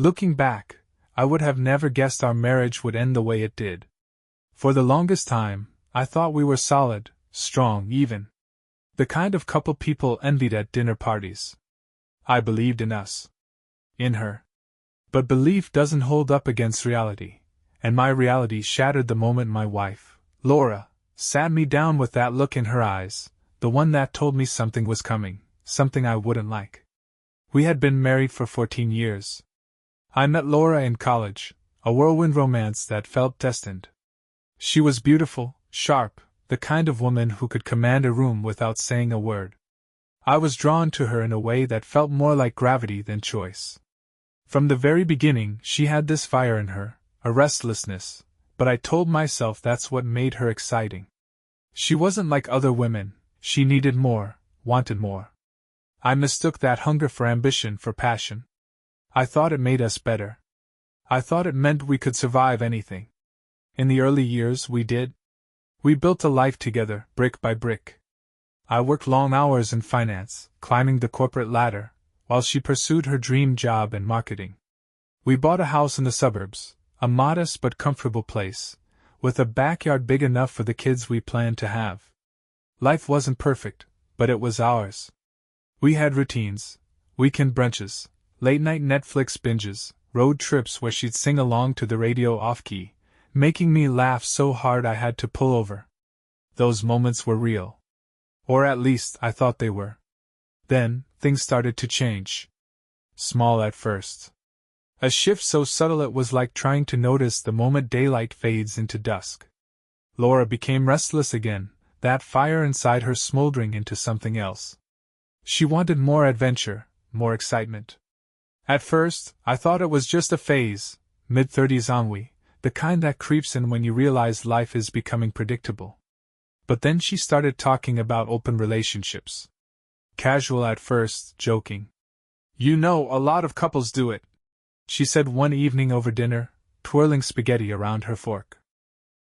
Looking back, I would have never guessed our marriage would end the way it did. For the longest time, I thought we were solid, strong, even. The kind of couple people envied at dinner parties. I believed in us. In her. But belief doesn't hold up against reality, and my reality shattered the moment my wife, Laura, sat me down with that look in her eyes, the one that told me something was coming, something I wouldn't like. We had been married for 14 years. I met Laura in college, a whirlwind romance that felt destined. She was beautiful, sharp, the kind of woman who could command a room without saying a word. I was drawn to her in a way that felt more like gravity than choice. From the very beginning, she had this fire in her, a restlessness, but I told myself that's what made her exciting. She wasn't like other women, she needed more, wanted more. I mistook that hunger for ambition for passion. I thought it made us better. I thought it meant we could survive anything. In the early years, we did. We built a life together, brick by brick. I worked long hours in finance, climbing the corporate ladder, while she pursued her dream job in marketing. We bought a house in the suburbs, a modest but comfortable place, with a backyard big enough for the kids we planned to have. Life wasn't perfect, but it was ours. We had routines, weekend brunches, late-night Netflix binges, road trips where she'd sing along to the radio off-key, making me laugh so hard I had to pull over. Those moments were real. Or at least, I thought they were. Then, things started to change. Small at first. A shift so subtle it was like trying to notice the moment daylight fades into dusk. Laura became restless again, that fire inside her smoldering into something else. She wanted more adventure, more excitement. At first, I thought it was just a phase, mid-30s ennui, the kind that creeps in when you realize life is becoming predictable. But then she started talking about open relationships. Casual at first, joking. "You know, a lot of couples do it," she said one evening over dinner, twirling spaghetti around her fork.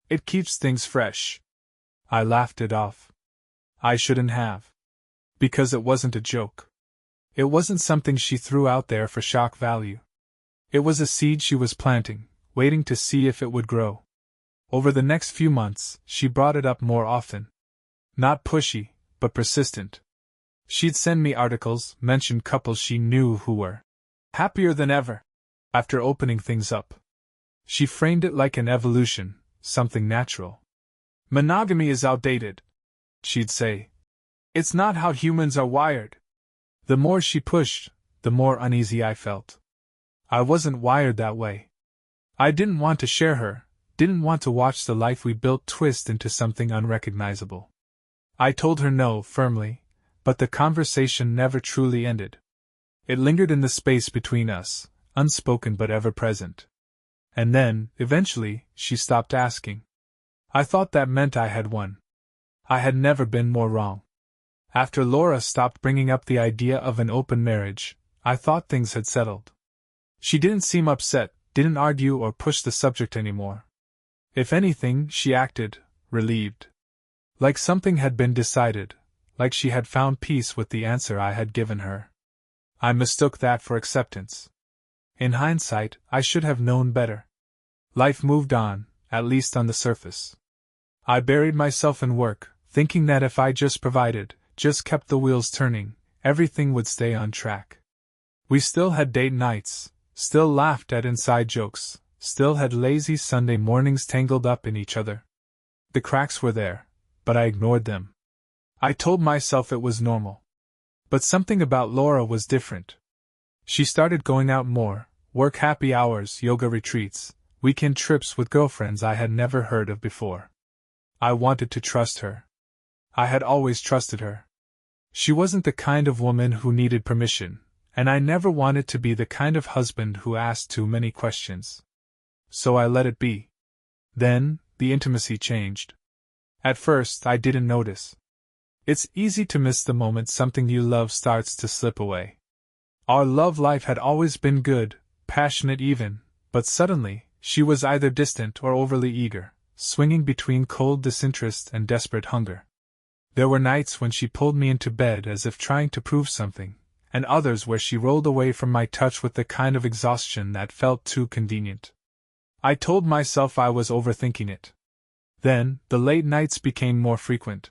"It keeps things fresh." I laughed it off. I shouldn't have. Because it wasn't a joke. It wasn't something she threw out there for shock value. It was a seed she was planting, waiting to see if it would grow. Over the next few months, she brought it up more often. Not pushy, but persistent. She'd send me articles, mention couples she knew who were happier than ever after opening things up. She framed it like an evolution, something natural. "Monogamy is outdated," she'd say. "It's not how humans are wired." The more she pushed, the more uneasy I felt. I wasn't wired that way. I didn't want to share her, didn't want to watch the life we built twist into something unrecognizable. I told her no, firmly, but the conversation never truly ended. It lingered in the space between us, unspoken but ever present. And then, eventually, she stopped asking. I thought that meant I had won. I had never been more wrong. After Laura stopped bringing up the idea of an open marriage, I thought things had settled. She didn't seem upset, didn't argue or push the subject anymore. If anything, she acted relieved. Like something had been decided, like she had found peace with the answer I had given her. I mistook that for acceptance. In hindsight, I should have known better. Life moved on, at least on the surface. I buried myself in work, thinking that if I just provided, just kept the wheels turning, everything would stay on track. We still had date nights, still laughed at inside jokes, still had lazy Sunday mornings tangled up in each other. The cracks were there, but I ignored them. I told myself it was normal. But something about Laura was different. She started going out more, work happy hours, yoga retreats, weekend trips with girlfriends I had never heard of before. I wanted to trust her. I had always trusted her. She wasn't the kind of woman who needed permission, and I never wanted to be the kind of husband who asked too many questions. So I let it be. Then, the intimacy changed. At first, I didn't notice. It's easy to miss the moment something you love starts to slip away. Our love life had always been good, passionate even, but suddenly, she was either distant or overly eager, swinging between cold disinterest and desperate hunger. There were nights when she pulled me into bed as if trying to prove something, and others where she rolled away from my touch with the kind of exhaustion that felt too convenient. I told myself I was overthinking it. Then, the late nights became more frequent.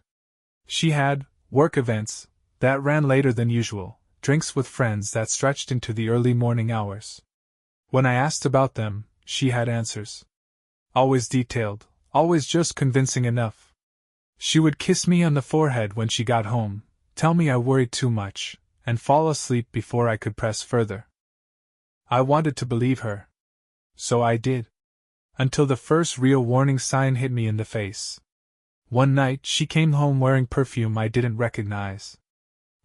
She had work events that ran later than usual, drinks with friends that stretched into the early morning hours. When I asked about them, she had answers. Always detailed, always just convincing enough. She would kiss me on the forehead when she got home, tell me I worried too much, and fall asleep before I could press further. I wanted to believe her. So I did. Until the first real warning sign hit me in the face. One night she came home wearing perfume I didn't recognize.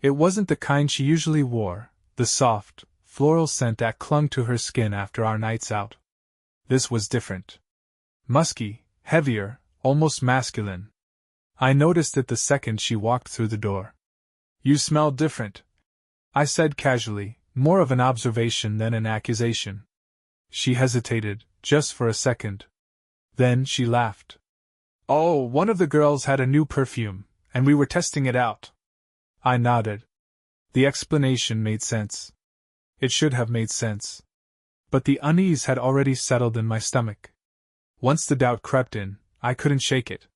It wasn't the kind she usually wore, the soft, floral scent that clung to her skin after our nights out. This was different. Musky, heavier, almost masculine. I noticed it the second she walked through the door. "You smell different," I said casually, more of an observation than an accusation. She hesitated, just for a second. Then she laughed. "Oh, one of the girls had a new perfume, and we were testing it out." I nodded. The explanation made sense. It should have made sense. But the unease had already settled in my stomach. Once the doubt crept in, I couldn't shake it.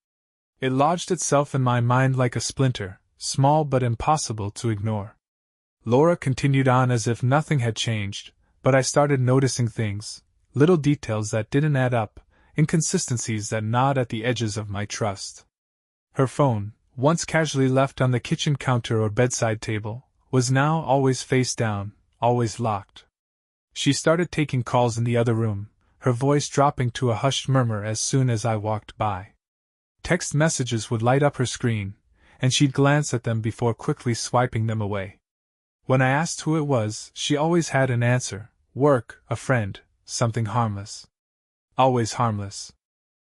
It lodged itself in my mind like a splinter, small but impossible to ignore. Laura continued on as if nothing had changed, but I started noticing things, little details that didn't add up, inconsistencies that gnawed at the edges of my trust. Her phone, once casually left on the kitchen counter or bedside table, was now always face down, always locked. She started taking calls in the other room, her voice dropping to a hushed murmur as soon as I walked by. Text messages would light up her screen, and she'd glance at them before quickly swiping them away. When I asked who it was, she always had an answer: work, a friend, something harmless. Always harmless.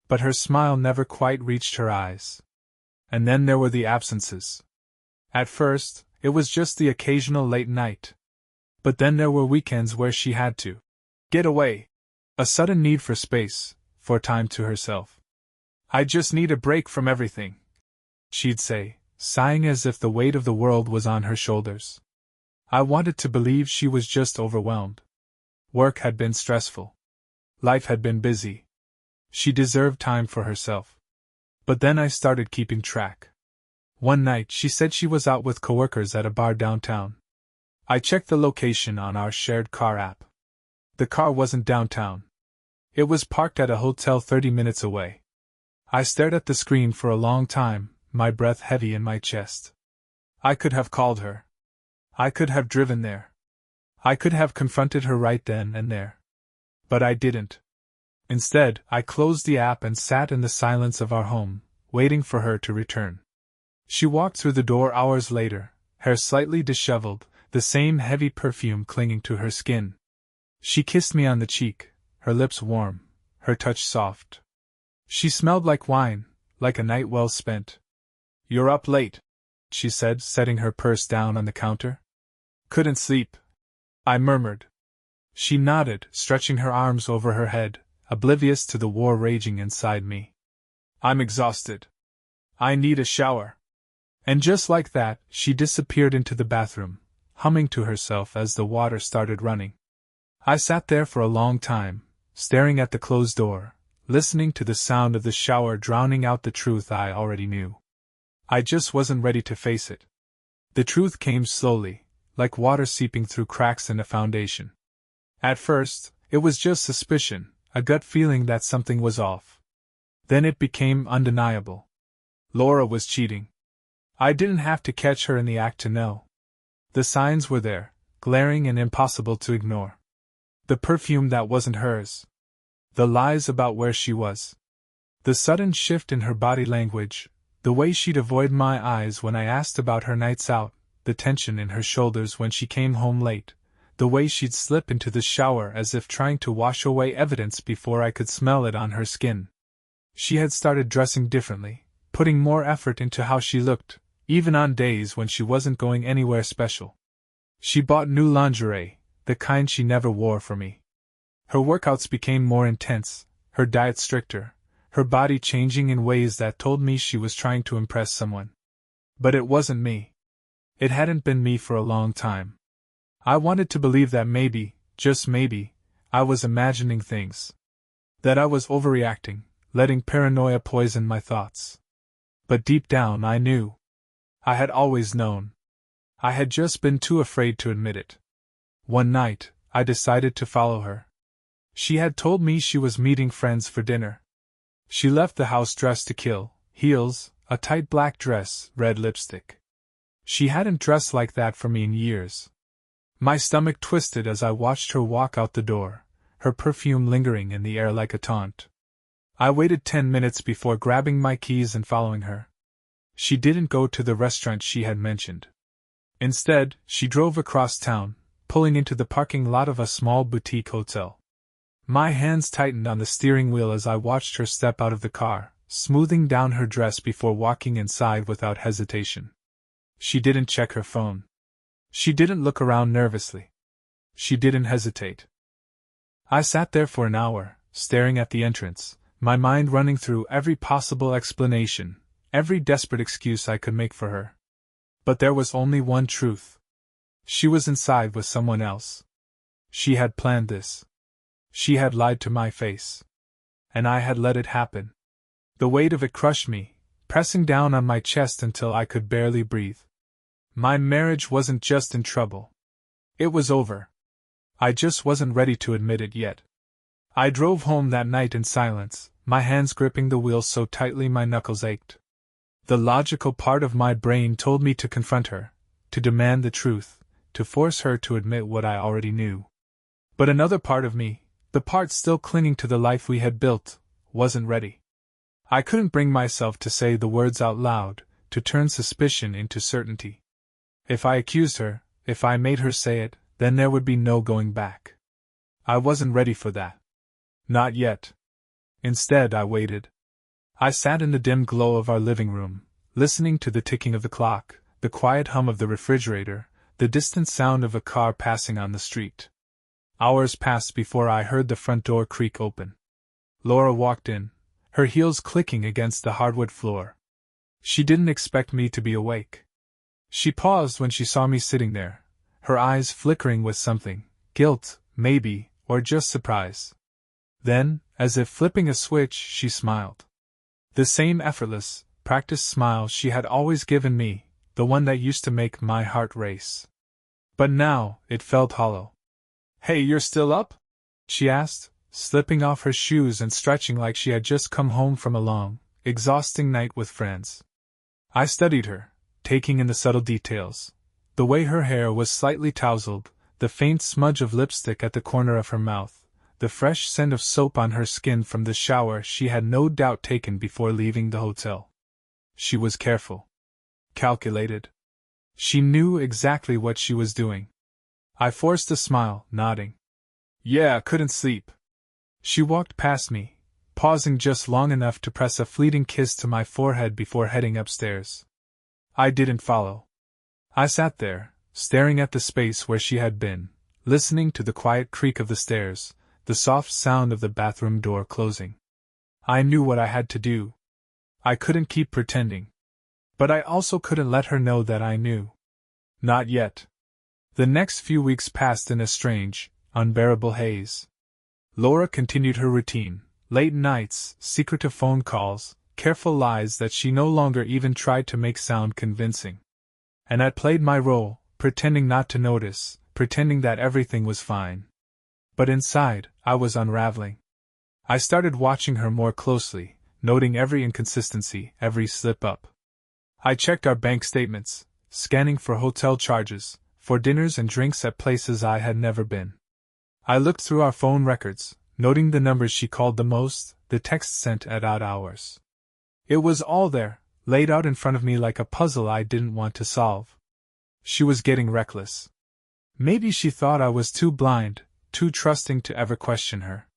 But her smile never quite reached her eyes. And then there were the absences. At first, it was just the occasional late night. But then there were weekends where she had to get away. A sudden need for space, for time to herself. "I just need a break from everything," she'd say, sighing as if the weight of the world was on her shoulders. I wanted to believe she was just overwhelmed. Work had been stressful. Life had been busy. She deserved time for herself. But then I started keeping track. One night she said she was out with coworkers at a bar downtown. I checked the location on our shared car app. The car wasn't downtown. It was parked at a hotel 30 minutes away. I stared at the screen for a long time, my breath heavy in my chest. I could have called her. I could have driven there. I could have confronted her right then and there. But I didn't. Instead, I closed the app and sat in the silence of our home, waiting for her to return. She walked through the door hours later, hair slightly disheveled, the same heavy perfume clinging to her skin. She kissed me on the cheek, her lips warm, her touch soft. She smelled like wine, like a night well spent. "You're up late," she said, setting her purse down on the counter. "Couldn't sleep," I murmured. She nodded, stretching her arms over her head, oblivious to the war raging inside me. "I'm exhausted. I need a shower." And just like that, she disappeared into the bathroom, humming to herself as the water started running. I sat there for a long time, staring at the closed door, listening to the sound of the shower drowning out the truth I already knew. I just wasn't ready to face it. The truth came slowly, like water seeping through cracks in a foundation. At first, it was just suspicion, a gut feeling that something was off. Then it became undeniable. Laura was cheating. I didn't have to catch her in the act to know. The signs were there, glaring and impossible to ignore. The perfume that wasn't hers. The lies about where she was. The sudden shift in her body language, the way she'd avoid my eyes when I asked about her nights out, the tension in her shoulders when she came home late, the way she'd slip into the shower as if trying to wash away evidence before I could smell it on her skin. She had started dressing differently, putting more effort into how she looked, even on days when she wasn't going anywhere special. She bought new lingerie, the kind she never wore for me. Her workouts became more intense, her diet stricter, her body changing in ways that told me she was trying to impress someone. But it wasn't me. It hadn't been me for a long time. I wanted to believe that maybe, just maybe, I was imagining things. That I was overreacting, letting paranoia poison my thoughts. But deep down I knew. I had always known. I had just been too afraid to admit it. One night, I decided to follow her. She had told me she was meeting friends for dinner. She left the house dressed to kill, heels, a tight black dress, red lipstick. She hadn't dressed like that for me in years. My stomach twisted as I watched her walk out the door, her perfume lingering in the air like a taunt. I waited 10 minutes before grabbing my keys and following her. She didn't go to the restaurant she had mentioned. Instead, she drove across town, pulling into the parking lot of a small boutique hotel. My hands tightened on the steering wheel as I watched her step out of the car, smoothing down her dress before walking inside without hesitation. She didn't check her phone. She didn't look around nervously. She didn't hesitate. I sat there for an hour, staring at the entrance, my mind running through every possible explanation, every desperate excuse I could make for her. But there was only one truth. She was inside with someone else. She had planned this. She had lied to my face. And I had let it happen. The weight of it crushed me, pressing down on my chest until I could barely breathe. My marriage wasn't just in trouble. It was over. I just wasn't ready to admit it yet. I drove home that night in silence, my hands gripping the wheel so tightly my knuckles ached. The logical part of my brain told me to confront her, to demand the truth, to force her to admit what I already knew. But another part of me, the part still clinging to the life we had built, wasn't ready. I couldn't bring myself to say the words out loud, to turn suspicion into certainty. If I accused her, if I made her say it, then there would be no going back. I wasn't ready for that. Not yet. Instead, I waited. I sat in the dim glow of our living room, listening to the ticking of the clock, the quiet hum of the refrigerator, the distant sound of a car passing on the street. Hours passed before I heard the front door creak open. Laura walked in, her heels clicking against the hardwood floor. She didn't expect me to be awake. She paused when she saw me sitting there, her eyes flickering with something, guilt, maybe, or just surprise. Then, as if flipping a switch, she smiled. The same effortless, practiced smile she had always given me, the one that used to make my heart race. But now, it felt hollow. "Hey, you're still up?" she asked, slipping off her shoes and stretching like she had just come home from a long, exhausting night with friends. I studied her, taking in the subtle details. The way her hair was slightly tousled, the faint smudge of lipstick at the corner of her mouth, the fresh scent of soap on her skin from the shower she had no doubt taken before leaving the hotel. She was careful. Calculated. She knew exactly what she was doing. I forced a smile, nodding. "Yeah, couldn't sleep." She walked past me, pausing just long enough to press a fleeting kiss to my forehead before heading upstairs. I didn't follow. I sat there, staring at the space where she had been, listening to the quiet creak of the stairs, the soft sound of the bathroom door closing. I knew what I had to do. I couldn't keep pretending. But I also couldn't let her know that I knew. Not yet. The next few weeks passed in a strange, unbearable haze. Laura continued her routine, late nights, secretive phone calls, careful lies that she no longer even tried to make sound convincing. And I played my role, pretending not to notice, pretending that everything was fine. But inside, I was unraveling. I started watching her more closely, noting every inconsistency, every slip-up. I checked our bank statements, scanning for hotel charges, for dinners and drinks at places I had never been. I looked through our phone records, noting the numbers she called the most, the texts sent at odd hours. It was all there, laid out in front of me like a puzzle I didn't want to solve. She was getting reckless. Maybe she thought I was too blind, too trusting to ever question her.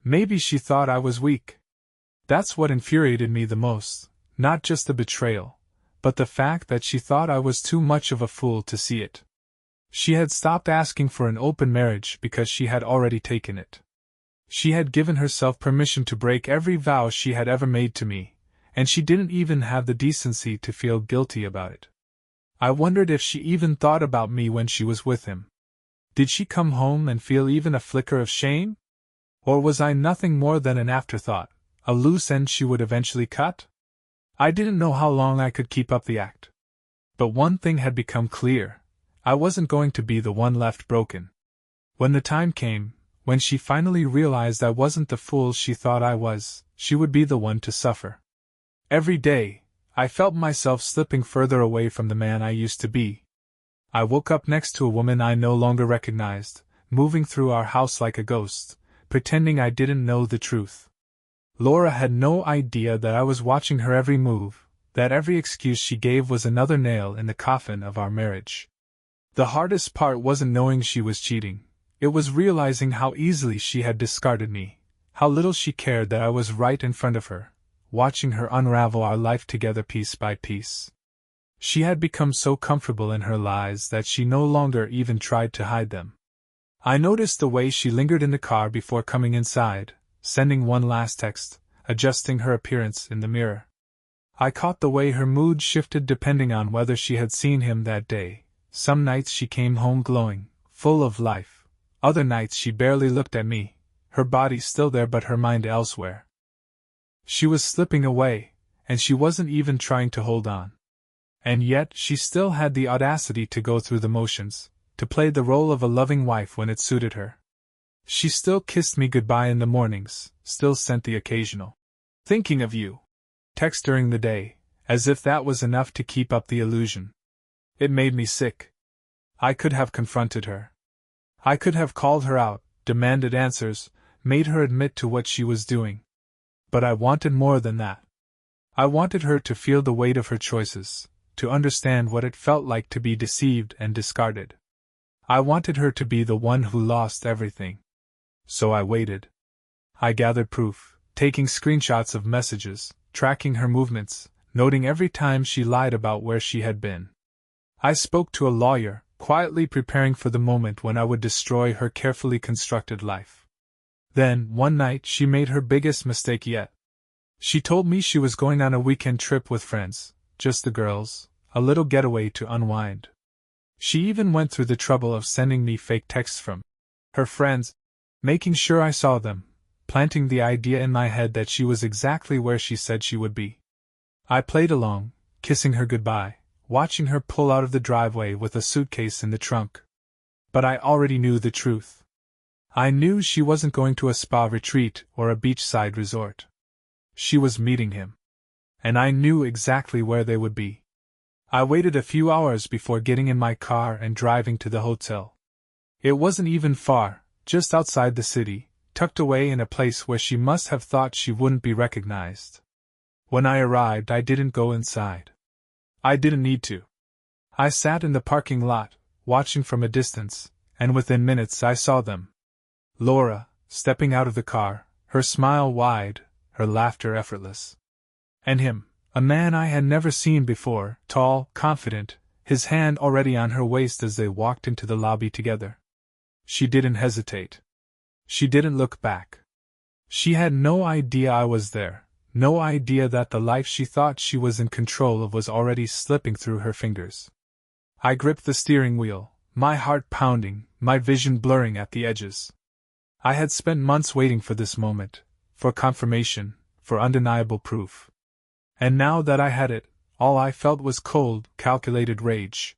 Maybe she thought I was weak. That's what infuriated me the most, not just the betrayal, but the fact that she thought I was too much of a fool to see it. She had stopped asking for an open marriage because she had already taken it. She had given herself permission to break every vow she had ever made to me, and she didn't even have the decency to feel guilty about it. I wondered if she even thought about me when she was with him. Did she come home and feel even a flicker of shame? Or was I nothing more than an afterthought, a loose end she would eventually cut? I didn't know how long I could keep up the act. But one thing had become clear: I wasn't going to be the one left broken. When the time came, when she finally realized I wasn't the fool she thought I was, she would be the one to suffer. Every day, I felt myself slipping further away from the man I used to be. I woke up next to a woman I no longer recognized, moving through our house like a ghost, pretending I didn't know the truth. Laura had no idea that I was watching her every move, that every excuse she gave was another nail in the coffin of our marriage. The hardest part wasn't knowing she was cheating, it was realizing how easily she had discarded me, how little she cared that I was right in front of her, watching her unravel our life together piece by piece. She had become so comfortable in her lies that she no longer even tried to hide them. I noticed the way she lingered in the car before coming inside, sending one last text, adjusting her appearance in the mirror. I caught the way her mood shifted depending on whether she had seen him that day. Some nights she came home glowing, full of life. Other nights she barely looked at me, her body still there but her mind elsewhere. She was slipping away, and she wasn't even trying to hold on. And yet she still had the audacity to go through the motions, to play the role of a loving wife when it suited her. She still kissed me goodbye in the mornings, still sent the occasional "thinking of you" text during the day, as if that was enough to keep up the illusion. It made me sick. I could have confronted her. I could have called her out, demanded answers, made her admit to what she was doing. But I wanted more than that. I wanted her to feel the weight of her choices, to understand what it felt like to be deceived and discarded. I wanted her to be the one who lost everything. So I waited. I gathered proof, taking screenshots of messages, tracking her movements, noting every time she lied about where she had been. I spoke to a lawyer, quietly preparing for the moment when I would destroy her carefully constructed life. Then, one night, she made her biggest mistake yet. She told me she was going on a weekend trip with friends, just the girls, a little getaway to unwind. She even went through the trouble of sending me fake texts from her friends, making sure I saw them, planting the idea in my head that she was exactly where she said she would be. I played along, kissing her goodbye, watching her pull out of the driveway with a suitcase in the trunk. But I already knew the truth. I knew she wasn't going to a spa retreat or a beachside resort. She was meeting him. And I knew exactly where they would be. I waited a few hours before getting in my car and driving to the hotel. It wasn't even far, just outside the city, tucked away in a place where she must have thought she wouldn't be recognized. When I arrived, I didn't go inside. I didn't need to. I sat in the parking lot, watching from a distance, and within minutes I saw them. Laura, stepping out of the car, her smile wide, her laughter effortless. And him, a man I had never seen before, tall, confident, his hand already on her waist as they walked into the lobby together. She didn't hesitate. She didn't look back. She had no idea I was there, no idea that the life she thought she was in control of was already slipping through her fingers. I gripped the steering wheel, my heart pounding, my vision blurring at the edges. I had spent months waiting for this moment, for confirmation, for undeniable proof. And now that I had it, all I felt was cold, calculated rage.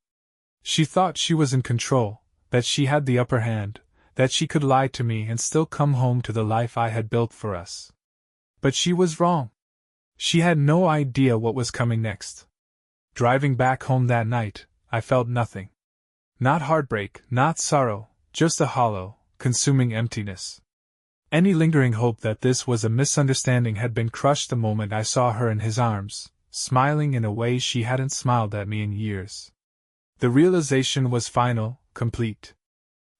She thought she was in control, that she had the upper hand, that she could lie to me and still come home to the life I had built for us. But she was wrong. She had no idea what was coming next. Driving back home that night, I felt nothing. Not heartbreak, not sorrow, just a hollow, consuming emptiness. Any lingering hope that this was a misunderstanding had been crushed the moment I saw her in his arms, smiling in a way she hadn't smiled at me in years. The realization was final, complete.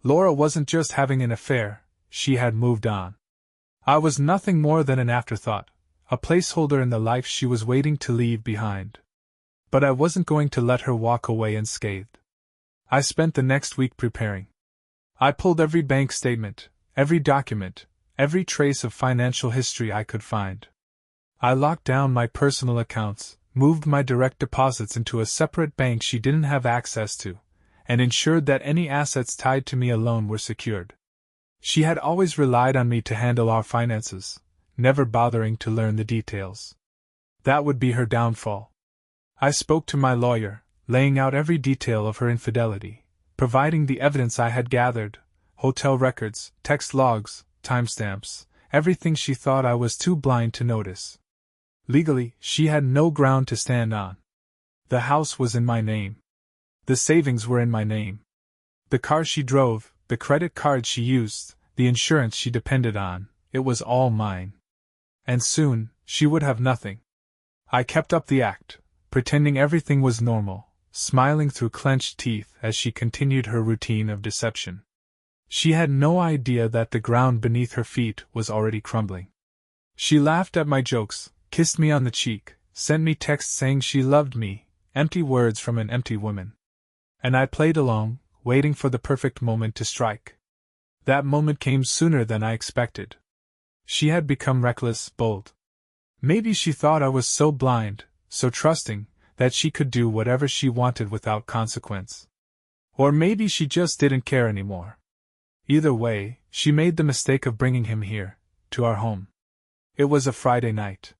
Laura wasn't just having an affair, she had moved on. I was nothing more than an afterthought, a placeholder in the life she was waiting to leave behind. But I wasn't going to let her walk away unscathed. I spent the next week preparing. I pulled every bank statement, every document, every trace of financial history I could find. I locked down my personal accounts, moved my direct deposits into a separate bank she didn't have access to, and ensured that any assets tied to me alone were secured. She had always relied on me to handle our finances, never bothering to learn the details. That would be her downfall. I spoke to my lawyer, laying out every detail of her infidelity, providing the evidence I had gathered, hotel records, text logs, timestamps, everything she thought I was too blind to notice. Legally, she had no ground to stand on. The house was in my name. The savings were in my name. The car she drove, the credit card she used, the insurance she depended on, it was all mine. And soon, she would have nothing. I kept up the act, pretending everything was normal, smiling through clenched teeth as she continued her routine of deception. She had no idea that the ground beneath her feet was already crumbling. She laughed at my jokes, kissed me on the cheek, sent me texts saying she loved me, empty words from an empty woman. And I played along, waiting for the perfect moment to strike. That moment came sooner than I expected. She had become reckless, bold. Maybe she thought I was so blind, so trusting, that she could do whatever she wanted without consequence. Or maybe she just didn't care anymore. Either way, she made the mistake of bringing him here, to our home. It was a Friday night.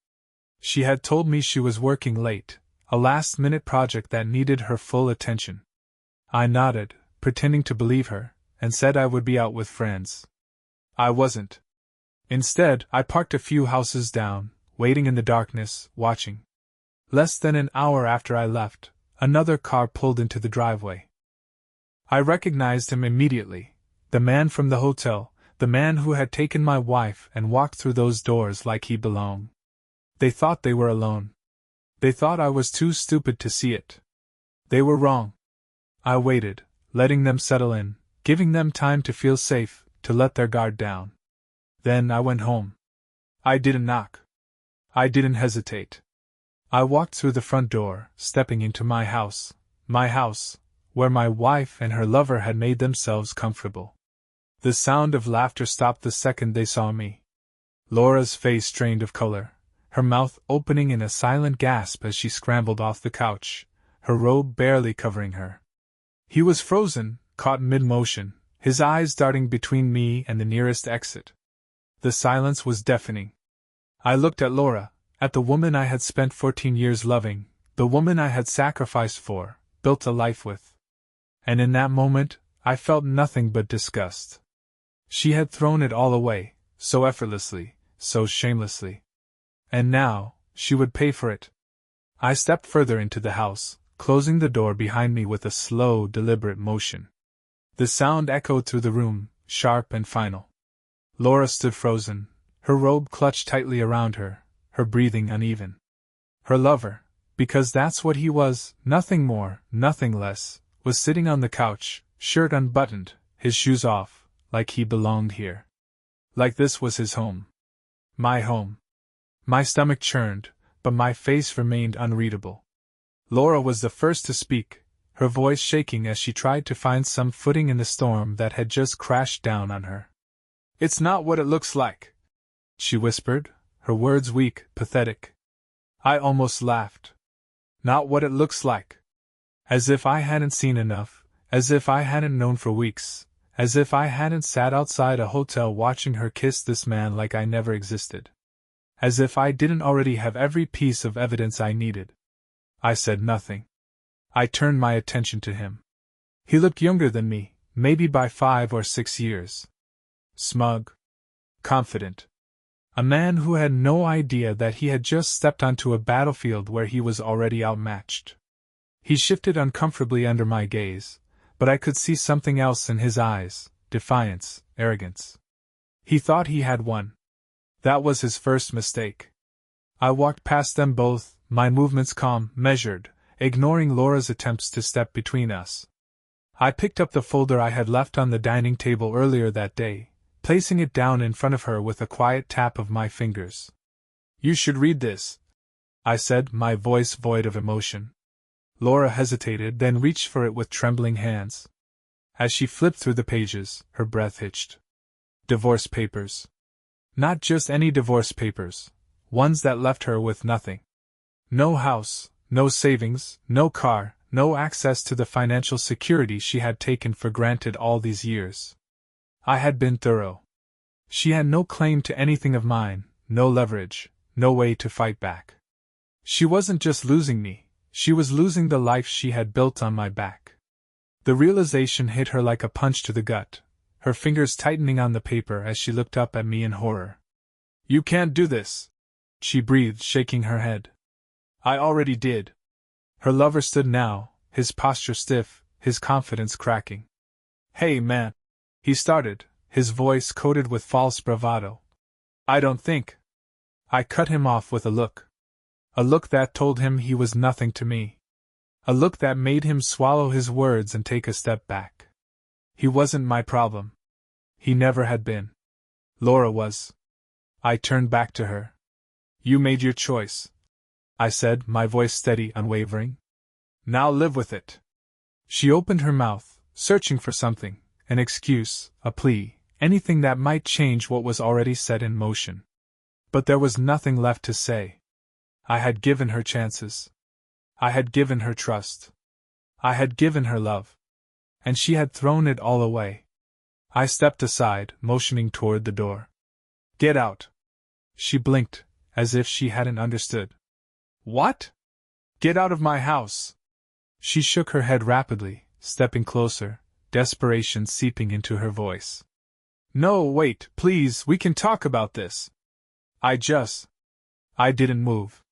She had told me she was working late, a last-minute project that needed her full attention. I nodded, pretending to believe her, and said I would be out with friends. I wasn't. Instead, I parked a few houses down, waiting in the darkness, watching. Less than an hour after I left, another car pulled into the driveway. I recognized him immediately, the man from the hotel, the man who had taken my wife and walked through those doors like he belonged. They thought they were alone. They thought I was too stupid to see it. They were wrong. I waited, letting them settle in, giving them time to feel safe, to let their guard down. Then I went home. I didn't knock. I didn't hesitate. I walked through the front door, stepping into my house, where my wife and her lover had made themselves comfortable. The sound of laughter stopped the second they saw me. Laura's face drained of color, her mouth opening in a silent gasp as she scrambled off the couch, her robe barely covering her. He was frozen, caught mid-motion, his eyes darting between me and the nearest exit. The silence was deafening. I looked at Laura, at the woman I had spent 14 years loving, the woman I had sacrificed for, built a life with. And in that moment, I felt nothing but disgust. She had thrown it all away, so effortlessly, so shamelessly. And now, she would pay for it. I stepped further into the house, closing the door behind me with a slow, deliberate motion. The sound echoed through the room, sharp and final. Laura stood frozen, her robe clutched tightly around her, her breathing uneven. Her lover, because that's what he was, nothing more, nothing less, was sitting on the couch, shirt unbuttoned, his shoes off, like he belonged here. Like this was his home. My home. My stomach churned, but my face remained unreadable. Laura was the first to speak, her voice shaking as she tried to find some footing in the storm that had just crashed down on her. "It's not what it looks like," she whispered, her words weak, pathetic. I almost laughed. Not what it looks like. As if I hadn't seen enough, as if I hadn't known for weeks, as if I hadn't sat outside a hotel watching her kiss this man like I never existed. As if I didn't already have every piece of evidence I needed. I said nothing. I turned my attention to him. He looked younger than me, maybe by 5 or 6 years. Smug. Confident. A man who had no idea that he had just stepped onto a battlefield where he was already outmatched. He shifted uncomfortably under my gaze, but I could see something else in his eyes, defiance, arrogance. He thought he had won. That was his first mistake. I walked past them both, my movements calm, measured, ignoring Laura's attempts to step between us. I picked up the folder I had left on the dining table earlier that day, placing it down in front of her with a quiet tap of my fingers. "You should read this," I said, my voice void of emotion. Laura hesitated, then reached for it with trembling hands. As she flipped through the pages, her breath hitched. Divorce papers. Not just any divorce papers, ones that left her with nothing. No house, no savings, no car, no access to the financial security she had taken for granted all these years. I had been thorough. She had no claim to anything of mine, no leverage, no way to fight back. She wasn't just losing me, she was losing the life she had built on my back. The realization hit her like a punch to the gut, her fingers tightening on the paper as she looked up at me in horror. "You can't do this," she breathed, shaking her head. "I already did." Her lover stood now, his posture stiff, his confidence cracking. "Hey, man," he started, his voice coated with false bravado. "I don't think." I cut him off with a look. A look that told him he was nothing to me. A look that made him swallow his words and take a step back. He wasn't my problem. He never had been. Laura was. I turned back to her. "You made your choice," I said, my voice steady, unwavering. "Now live with it." She opened her mouth, searching for something, an excuse, a plea, anything that might change what was already set in motion. But there was nothing left to say. I had given her chances. I had given her trust. I had given her love. And she had thrown it all away. I stepped aside, motioning toward the door. "Get out." She blinked, as if she hadn't understood. "What?" "Get out of my house." She shook her head rapidly, stepping closer, desperation seeping into her voice. "No, wait, please, we can talk about this." I didn't move.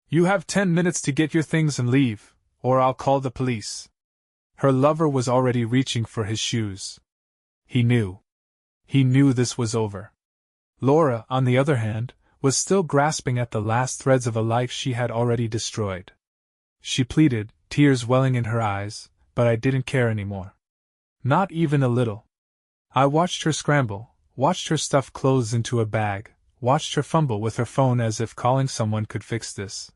"You have 10 minutes to get your things and leave, or I'll call the police." Her lover was already reaching for his shoes. He knew. He knew this was over. Laura, on the other hand, was still grasping at the last threads of a life she had already destroyed. She pleaded, tears welling in her eyes, but I didn't care anymore. Not even a little. I watched her scramble, watched her stuff clothes into a bag, watched her fumble with her phone as if calling someone could fix this.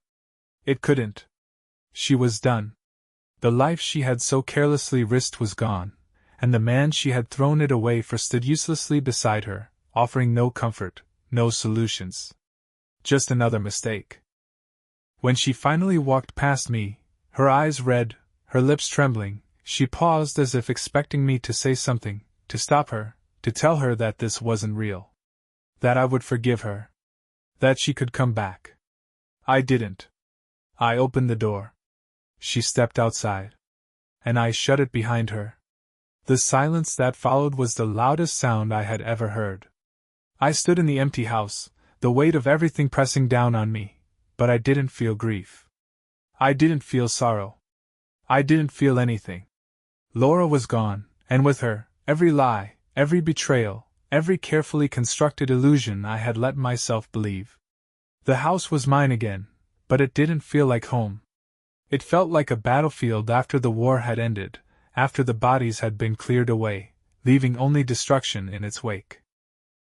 It couldn't. She was done. The life she had so carelessly risked was gone, and the man she had thrown it away for stood uselessly beside her, offering no comfort, no solutions. Just another mistake. When she finally walked past me, her eyes red, her lips trembling, she paused as if expecting me to say something, to stop her, to tell her that this wasn't real. That I would forgive her. That she could come back. I didn't. I opened the door. She stepped outside. And I shut it behind her. The silence that followed was the loudest sound I had ever heard. I stood in the empty house, the weight of everything pressing down on me, but I didn't feel grief. I didn't feel sorrow. I didn't feel anything. Laura was gone, and with her, every lie, every betrayal, every carefully constructed illusion I had let myself believe. The house was mine again, but it didn't feel like home. It felt like a battlefield after the war had ended, after the bodies had been cleared away, leaving only destruction in its wake.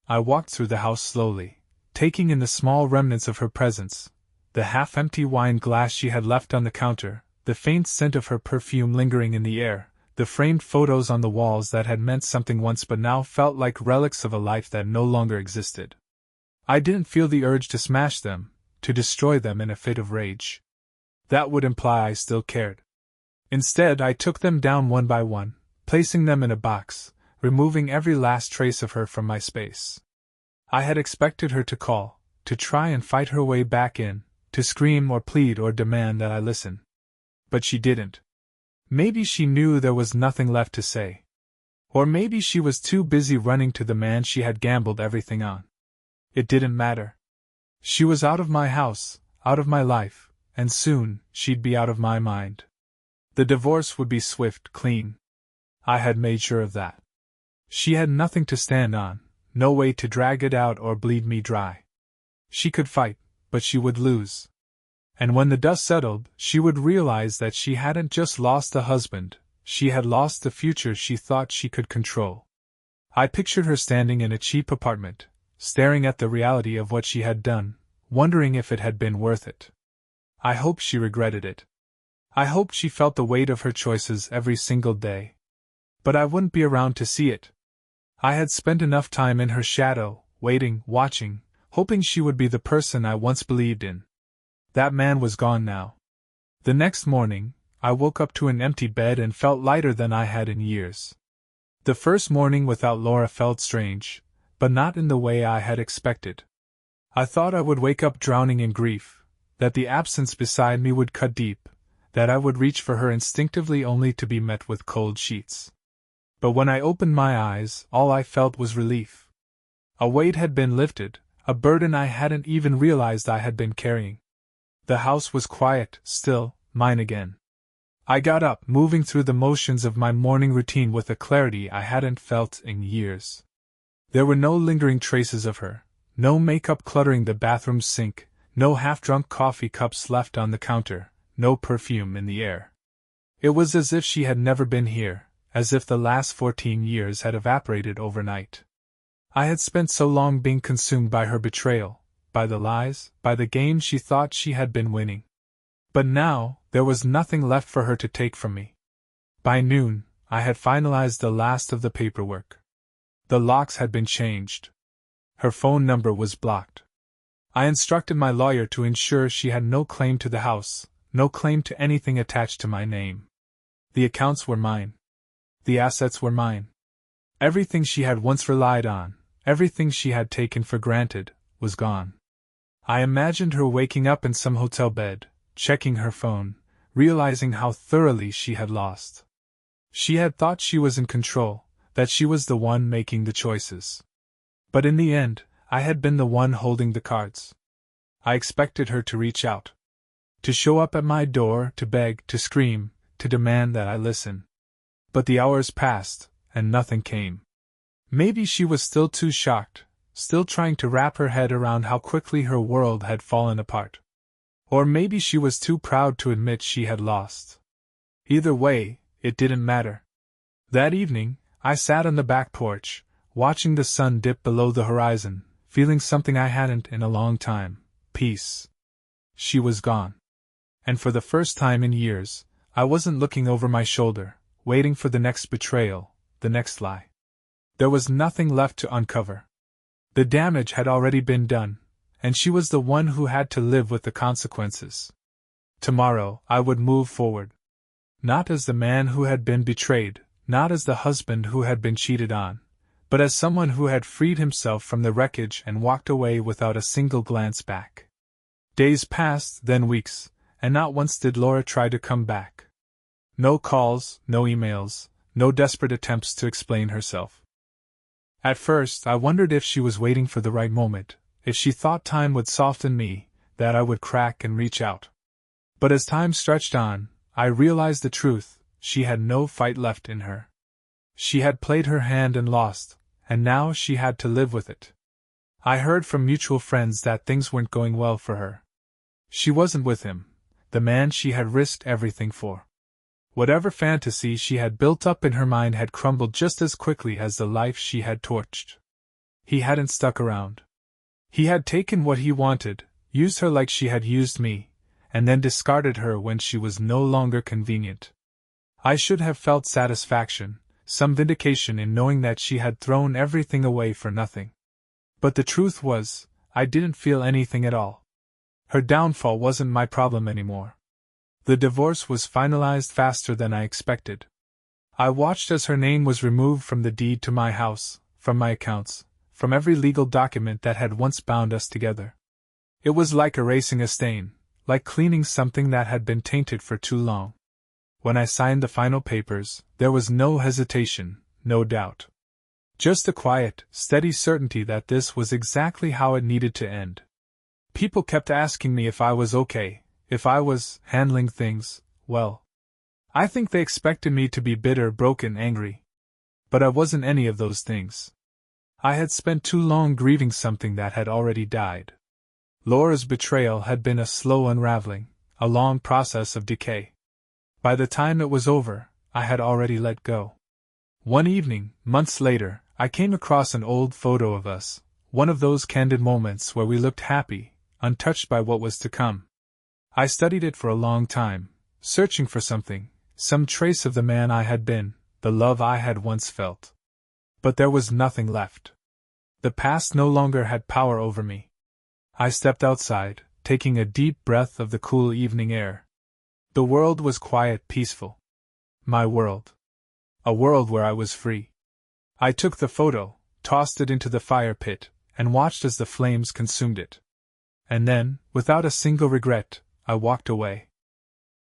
I walked through the house slowly, taking in the small remnants of her presence, the half-empty wine glass she had left on the counter, the faint scent of her perfume lingering in the air, the framed photos on the walls that had meant something once but now felt like relics of a life that no longer existed. I didn't feel the urge to smash them, to destroy them in a fit of rage. That would imply I still cared. Instead, I took them down one by one, placing them in a box, removing every last trace of her from my space. I had expected her to call, to try and fight her way back in, to scream or plead or demand that I listen. But she didn't. Maybe she knew there was nothing left to say. Or maybe she was too busy running to the man she had gambled everything on. It didn't matter. She was out of my house, out of my life, and soon she'd be out of my mind. The divorce would be swift, clean. I had made sure of that. She had nothing to stand on, no way to drag it out or bleed me dry. She could fight, but she would lose. And when the dust settled, she would realize that she hadn't just lost a husband, she had lost the future she thought she could control. I pictured her standing in a cheap apartment, staring at the reality of what she had done, wondering if it had been worth it. I hoped she regretted it. I hoped she felt the weight of her choices every single day. But I wouldn't be around to see it. I had spent enough time in her shadow, waiting, watching, hoping she would be the person I once believed in. That man was gone now. The next morning, I woke up to an empty bed and felt lighter than I had in years. The first morning without Laura felt strange, but not in the way I had expected. I thought I would wake up drowning in grief, that the absence beside me would cut deep, that I would reach for her instinctively only to be met with cold sheets. But when I opened my eyes, all I felt was relief. A weight had been lifted, a burden I hadn't even realized I had been carrying. The house was quiet, still, mine again. I got up, moving through the motions of my morning routine with a clarity I hadn't felt in years. There were no lingering traces of her, no makeup cluttering the bathroom sink, no half-drunk coffee cups left on the counter, no perfume in the air. It was as if she had never been here, as if the last 14 years had evaporated overnight. I had spent so long being consumed by her betrayal, by the lies, by the game she thought she had been winning. But now, there was nothing left for her to take from me. By noon, I had finalized the last of the paperwork. The locks had been changed. Her phone number was blocked. I instructed my lawyer to ensure she had no claim to the house, no claim to anything attached to my name. The accounts were mine. The assets were mine. Everything she had once relied on, everything she had taken for granted, was gone. I imagined her waking up in some hotel bed, checking her phone, realizing how thoroughly she had lost. She had thought she was in control, that she was the one making the choices. But in the end, I had been the one holding the cards. I expected her to reach out, to show up at my door, to beg, to scream, to demand that I listen. But the hours passed, and nothing came. Maybe she was still too shocked, still trying to wrap her head around how quickly her world had fallen apart. Or maybe she was too proud to admit she had lost. Either way, it didn't matter. That evening, I sat on the back porch, watching the sun dip below the horizon, feeling something I hadn't in a long time: peace. She was gone. And for the first time in years, I wasn't looking over my shoulder, waiting for the next betrayal, the next lie. There was nothing left to uncover. The damage had already been done, and she was the one who had to live with the consequences. Tomorrow, I would move forward. Not as the man who had been betrayed, not as the husband who had been cheated on, but as someone who had freed himself from the wreckage and walked away without a single glance back. Days passed, then weeks, and not once did Laura try to come back. No calls, no emails, no desperate attempts to explain herself. At first, I wondered if she was waiting for the right moment, if she thought time would soften me, that I would crack and reach out. But as time stretched on, I realized the truth: she had no fight left in her. She had played her hand and lost, and now she had to live with it. I heard from mutual friends that things weren't going well for her. She wasn't with him, the man she had risked everything for. Whatever fantasy she had built up in her mind had crumbled just as quickly as the life she had torched. He hadn't stuck around. He had taken what he wanted, used her like she had used me, and then discarded her when she was no longer convenient. I should have felt satisfaction, some vindication in knowing that she had thrown everything away for nothing. But the truth was, I didn't feel anything at all. Her downfall wasn't my problem anymore. The divorce was finalized faster than I expected. I watched as her name was removed from the deed to my house, from my accounts, from every legal document that had once bound us together. It was like erasing a stain, like cleaning something that had been tainted for too long. When I signed the final papers, there was no hesitation, no doubt. Just a quiet, steady certainty that this was exactly how it needed to end. People kept asking me if I was okay, if I was handling things well. I think they expected me to be bitter, broken, angry. But I wasn't any of those things. I had spent too long grieving something that had already died. Laura's betrayal had been a slow unraveling, a long process of decay. By the time it was over, I had already let go. One evening, months later, I came across an old photo of us, one of those candid moments where we looked happy, untouched by what was to come. I studied it for a long time, searching for something, some trace of the man I had been, the love I had once felt. But there was nothing left. The past no longer had power over me. I stepped outside, taking a deep breath of the cool evening air. The world was quiet, peaceful. My world. A world where I was free. I took the photo, tossed it into the fire pit, and watched as the flames consumed it. And then, without a single regret, I walked away.